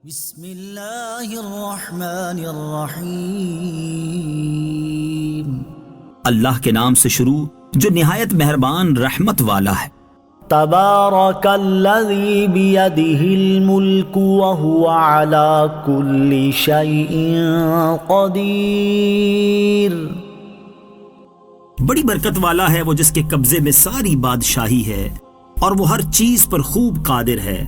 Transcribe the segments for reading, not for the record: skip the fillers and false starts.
بسم اللہ الرحمن الرحیم، اللہ کے نام سے شروع جو نہایت مہربان رحمت والا ہے۔ تبارک الذی بیدہ الملک وہو علی کل شیء قدیر۔ بڑی برکت والا ہے وہ جس کے قبضے میں ساری بادشاہی ہے اور وہ ہر چیز پر خوب قادر ہے۔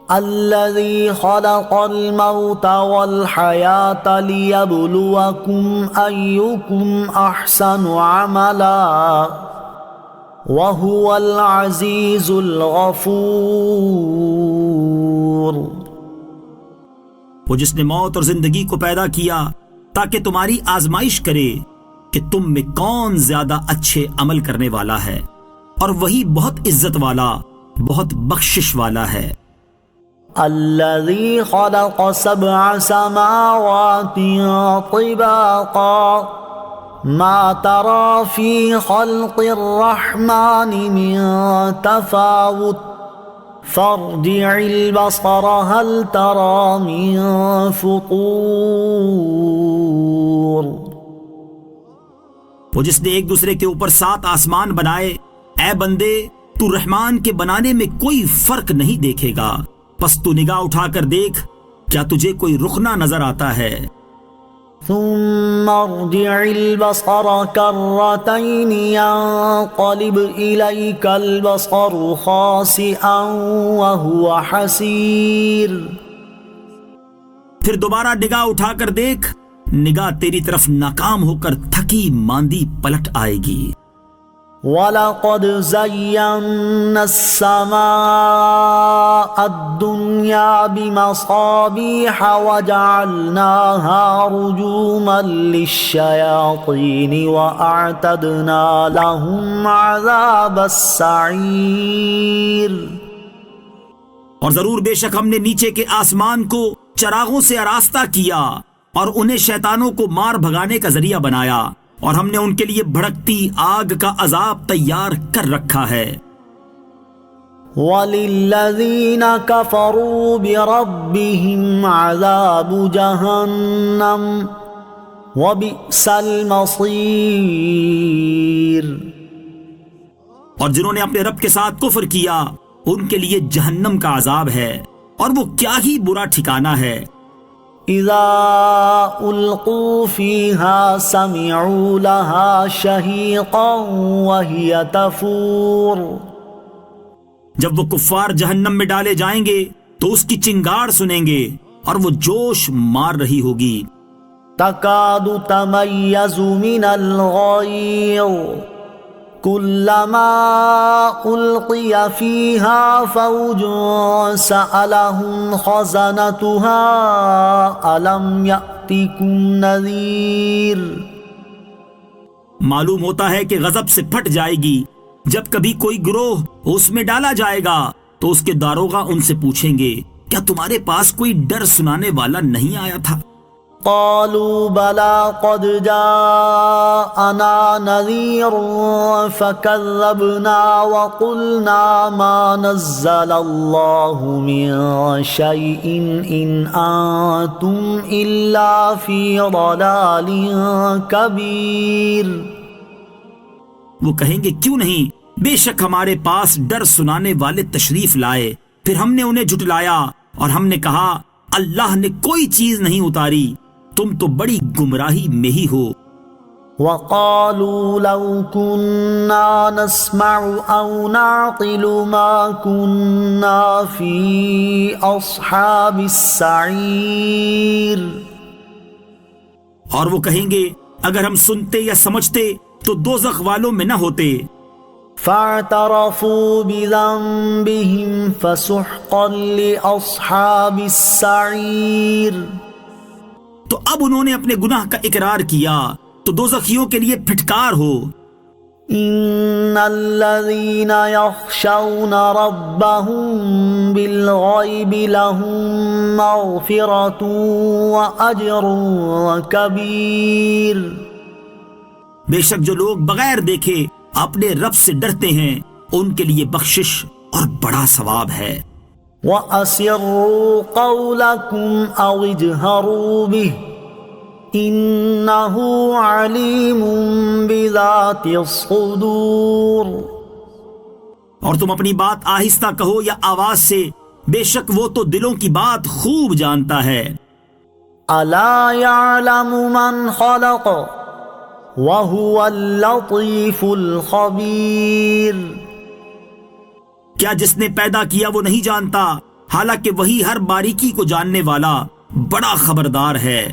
الذی خلق الموت والحیاة لیبلوکم ایکم احسن عملا وہو العزیز الغفور۔ وہ جس نے موت اور زندگی کو پیدا کیا تاکہ تمہاری آزمائش کرے کہ تم میں کون زیادہ اچھے عمل کرنے والا ہے، اور وہی بہت عزت والا، بہت بخشش والا ہے۔ الذي خلق سبع سماوات طباقا ما ترى في خلق الرحمن من تفاوت فارجع البصر هل ترى من فطور۔ وہ جس نے ایک دوسرے کے اوپر 7 آسمان بنائے، اے بندے تو رحمان کے بنانے میں کوئی فرق نہیں دیکھے گا، پس تو نگاہ اٹھا کر دیکھ کیا تجھے کوئی رخنہ نظر آتا ہے۔ ثم ارجع البصر كرتين ينقلب إليك البصر خاسئا وهو حسير۔ پھر دوبارہ نگاہ اٹھا کر دیکھ، نگاہ تیری طرف ناکام ہو کر تھکی ماندی پلٹ آئے گی۔ وَلَقَدْ زَيَّنَّا السَّمَاءَ الدُّنْيَا بِمَصَابِيحَ وَجَعَلْنَاهَا رُجُومًا لِلشَّيَاطِينِ وَأَعْتَدْنَا لَهُمْ عَذَابَ السَّعِيرِ۔ اور ضرور بے شک ہم نے نیچے کے آسمان کو چراغوں سے آراستہ کیا اور انہیں شیطانوں کو مار بھگانے کا ذریعہ بنایا، اور ہم نے ان کے لیے بھڑکتی آگ کا عذاب تیار کر رکھا ہے۔ وَلِلَّذِينَ كَفَرُوا بِرَبِّهِمْ عَذَابُ جَهَنَّمَ وَبِئْسَ الْمَصِيرُ۔ اور جنہوں نے اپنے رب کے ساتھ کفر کیا ان کے لیے جہنم کا عذاب ہے، اور وہ کیا ہی برا ٹھکانہ ہے۔ اذا القوا فيها سمعوا لها شهيقا وهي تفور۔ جب وہ کفار جہنم میں ڈالے جائیں گے تو اس کی چنگاڑ سنیں گے اور وہ جوش مار رہی ہوگی۔ تكاد تميز من الغيظ كلما ألقي فيها فوج سألهم خزنتها ألم يأتكم نذير۔ معلوم ہوتا ہے کہ غضب سے پھٹ جائے گی جب کبھی کوئی گروہ اس میں ڈالا جائے گا تو اس کے داروغہ ان سے پوچھیں گے کیا تمہارے پاس کوئی ڈر سنانے والا نہیں آیا تھا؟ قالوا بلى قد جاءنا نذير فكذبنا وقلنا ما نزل الله من شيء إن أنتم إلا في ضلال كبير۔ وہ کہیں گے کیوں نہیں، بے شک ہمارے پاس ڈر سنانے والے تشریف لائے، پھر ہم نے انہیں جھٹلایا اور ہم نے کہا اللہ نے کوئی چیز نہیں اتاری، تم تو بڑی گمراہی میں ہی ہو۔ وقالوا لو كنا نسمع أو نعقل ما كنا في أصحاب السعير۔ اور وہ کہیں گے اگر ہم سنتے یا سمجھتے تو دوزخ والوں میں نہ ہوتے۔ فاعترفوا بذنبهم فسحقا لأصحاب السعير۔ تو اب انہوں نے اپنے گناہ کا اقرار کیا تو دوزخیوں کے لیے پھٹکار ہو۔ ان الذين يخشون ربهم بالغيب لهم مغفرة وأجر كبير۔ بے شک جو لوگ بغیر دیکھے اپنے رب سے ڈرتے ہیں ان کے لیے بخشش اور بڑا ثواب ہے۔ وَأَسِرُّوا قَوْلَكُمْ أَوْ اجْهَرُوا بِهِ إِنَّهُ عَلِيمٌ بِذَاتِ الصُّدُورِ۔ اور تم اپنی بات آہستہ کہو یا آواز سے، بے شک وہ تو دلوں کی بات خوب جانتا ہے۔ أَلَا يَعْلَمُ مَنْ خَلَقَ وَهُوَ اللَّطِيفُ الْخَبِيرُ۔ کیا جس نے پیدا کیا وہ نہیں جانتا، حالانکہ وہی ہر باریکی کو جاننے والا بڑا خبردار ہے۔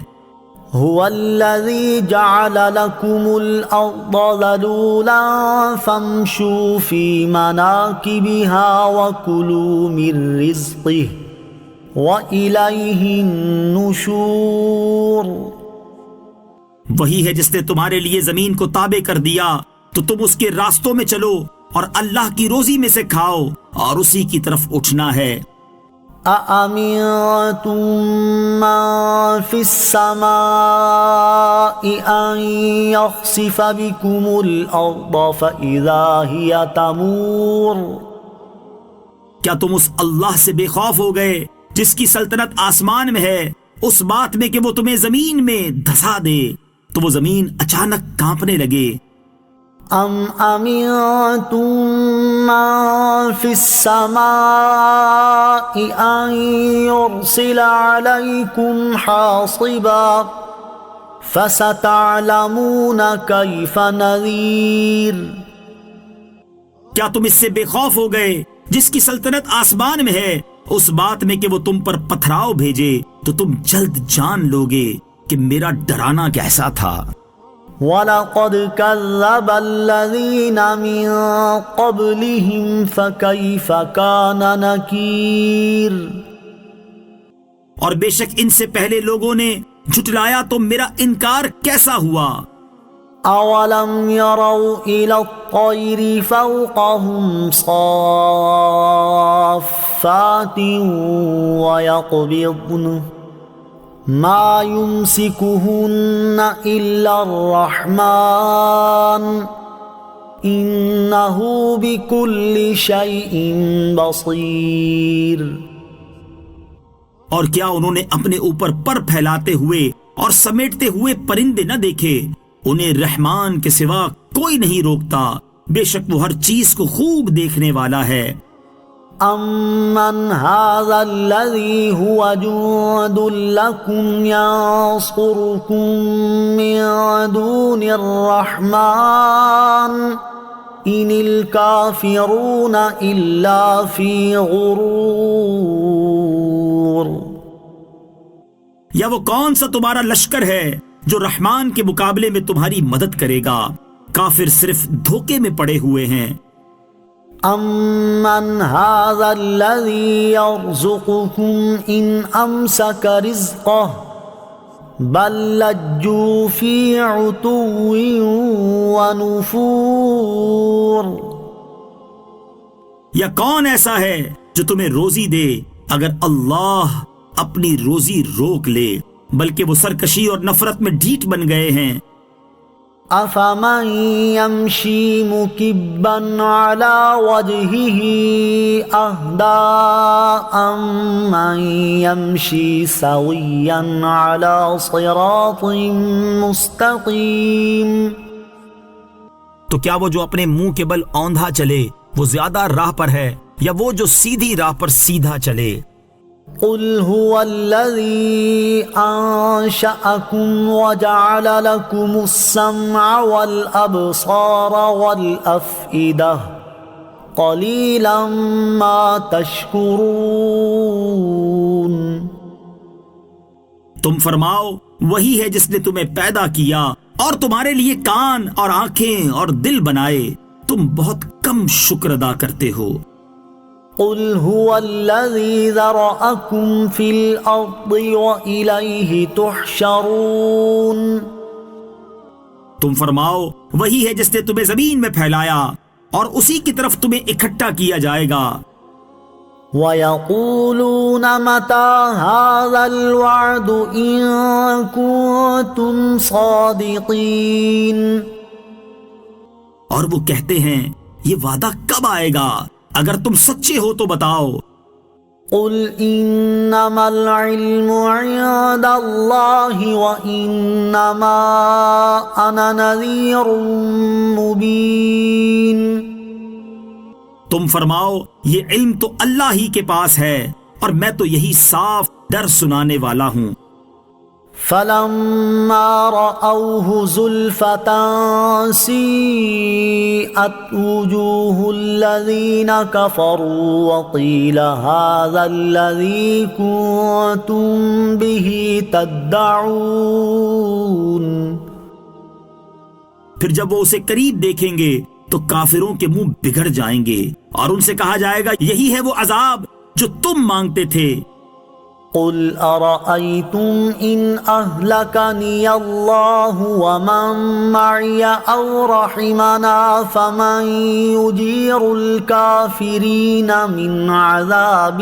هو الذي جعل لكم الأرض ذلولا فامشوا في مناكبها وكلوا من رزقه وإليه النشور۔ وہی ہے جس نے تمہارے لیے زمین کو تابع کر دیا تو تم اس کے راستوں میں چلو اور اللہ کی روزی میں سے کھاؤ اور اسی کی طرف اٹھنا ہے۔ أَأَمِنتُم مَّن فِي السَّمَاءِ أَن يَخْسِفَ بِكُمُ الْأَرْضَ فَإِذَا هِيَ تَمُورُ۔ کیا تم اس اللہ سے بے خوف ہو گئے جس کی سلطنت آسمان میں ہے، اس بات میں کہ وہ تمہیں زمین میں دھسا دے تو وہ زمین اچانک کانپنے لگے؟ أَمْ أَمِنتُم مَّن فِي السَّمَاءِ أَن يُرْسِلَ عَلَيْكُمْ حَاصِبًا فَسَتَعْلَمُونَ كَيْفَ نَذِيرِ۔ کیا تم اس سے بے خوف ہو گئے جس کی سلطنت آسمان میں ہے، اس بات میں کہ وہ تم پر پتھراؤ بھیجے تو تم جلد جان لوگے کہ میرا ڈرانا کیسا تھا۔ وَلَقَدْ كَذَّبَ الَّذِينَ مِن قَبْلِهِمْ فَكَيْفَ كَانَ نَكِيرِ۔ اور بے شک ان سے پہلے لوگوں نے جھٹلایا تو میرا انکار کیسا ہوا۔ أَوَلَمْ يَرَوْا إِلَى الطَّيْرِ فَوْقَهُمْ صَافَّاتٍ وَيَقْبِضْنَ مَا يُمْسِكُهُنَّ إِلَّا الرَّحْمَنُ إِنَّهُ بِكُلِّ شَيْءٍ بَصِيرٌ۔ اور کیا انہوں نے اپنے اوپر پر پھیلاتے ہوئے اور سمیٹتے ہوئے پرندے نہ دیکھے؟ انہیں رحمان کے سوا کوئی نہیں روکتا، بے شک وہ ہر چیز کو خوب دیکھنے والا ہے۔ أَمَّنْ هَذَا الَّذِي هُوَ جُندٌ لَكُمْ يَنصُرُكُم مِّن دُونِ الرَّحْمَنِ إِنِ الْكَافِرُونَ إِلَّا فِي غُرُورٍ۔ یا وہ کون سا تمہارا لشکر ہے جو رحمان کے مقابلے میں تمہاری مدد کرے گا؟ کافر صرف دھوکے میں پڑے ہوئے ہیں۔ أَمَّنْ هَذَا الَّذِي يَرْزُقُكُمْ إِنْ أَمْسَكَ رِزْقَهُ بَل لَّجُّوا فِي عُتُوٍّ وَنُفُورٍ۔ یا کون ایسا ہے جو تمہیں روزی دے اگر اللہ اپنی روزی روک لے، بلکہ وہ سرکشی اور نفرت میں ڈھیٹ بن گئے ہیں۔ أَفَمَن يَمْشِي مُكِبًّا عَلَى وَجْهِهِ أَهْدَىٰ أَمَّن يَمْشِي سَوِيًّا عَلَى صِرَاطٍ مُسْتَقِيمٍ۔ تو کیا وہ جو اپنے منہ کے بل اوندھا چلے وہ زیادہ راہ پر ہے یا وہ جو سیدھی راہ پر سیدھا چلے؟ قُلْ هُوَ الَّذِي أَنشَأَكُمْ وَجَعَلَ لَكُمُ السَّمْعَ وَالْأَبْصَارَ وَالْأَفْئِدَةَ قَلِيلًا مَا تَشْكُرُونَ۔ تم فرماؤ وہی ہے جس نے تمہیں پیدا کیا اور تمہارے لیے کان اور آنکھیں اور دل بنائے، تم بہت کم شکر ادا کرتے ہو۔ قُلْ هُوَ الَّذِي ذَرَأَكُمْ فِي الْأَرْضِ وَإِلَيْهِ تُحْشَرُونَ۔ تم فرماؤ وہی ہے جس نے تمہیں زمین میں پھیلایا اور اسی کی طرف تمہیں اکٹھا کیا جائے گا۔ وَيَقُولُونَ مَتَى هَذَا الْوَعْدُ إِن كُنتُمْ صَادِقِينَ۔ اور وہ کہتے ہیں یہ وعدہ کب آئے گا؟ اگر تم سچے ہو تو بتاؤ۔ قل انما العلم عند اللہ وانما انا نذیر مبین۔ تم فرماؤ یہ علم تو اللہ ہی کے پاس ہے اور میں تو یہی صاف ڈر سنانے والا ہوں۔ فلما رأوه زلفة سيئت وجوه الذين كفروا وقيل هذا الذي كنتم به تدعون۔ پھر جب وہ اسے قریب دیکھیں گے تو کافروں کے منہ بگڑ جائیں گے اور ان سے کہا جائے گا یہی ہے وہ عذاب جو تم مانگتے تھے۔ قل ارأيتم ان اهلكني الله ومن معي او رحمنا فمن يجير الكافرين من عذاب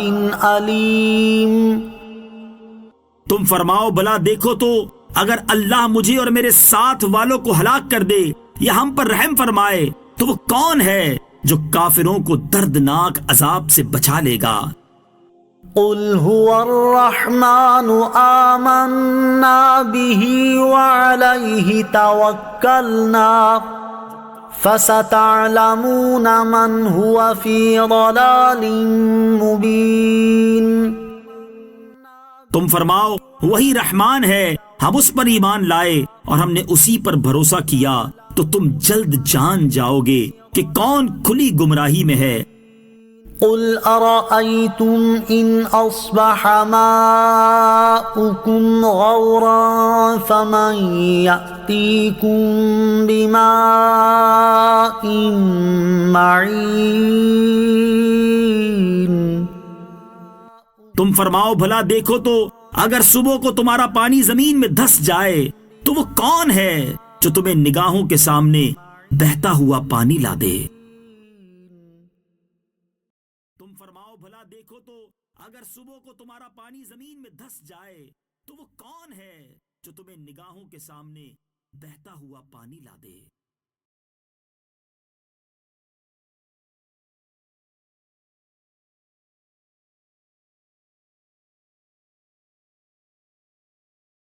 أليم۔ تم فرماؤ بھلا دیکھو تو اگر اللہ مجھے اور میرے ساتھ والوں کو ہلاک کر دے یا ہم پر رحم فرمائے تو وہ کون ہے جو کافروں کو دردناک عذاب سے بچا لے گا؟ قل هو الرحمن آمنا به وعليه توكلنا فستعلمون من هو في ضلال مبين۔ تم فرماؤ وہی رحمان ہے، ہم اس پر ایمان لائے اور ہم نے اسی پر بھروسہ کیا تو تم جلد جان جاؤ گے کہ کون کھلی گمراہی میں ہے۔ قل ارأيتم ان اصبح ماؤكم غورا فمن يأتيكم بماء معين۔ تم فرماؤ بھلا دیکھو تو اگر صبح کو تمہارا پانی زمین میں دھس جائے تو وہ کون ہے جو تمہیں نگاہوں کے سامنے بہتا ہوا پانی لا دے؟ تم فرماؤ بھلا دیکھو تو اگر صبح کو تمہارا پانی زمین میں دھس جائے تو وہ کون ہے جو تمہیں نگاہوں کے سامنے بہتا ہوا پانی لا دے؟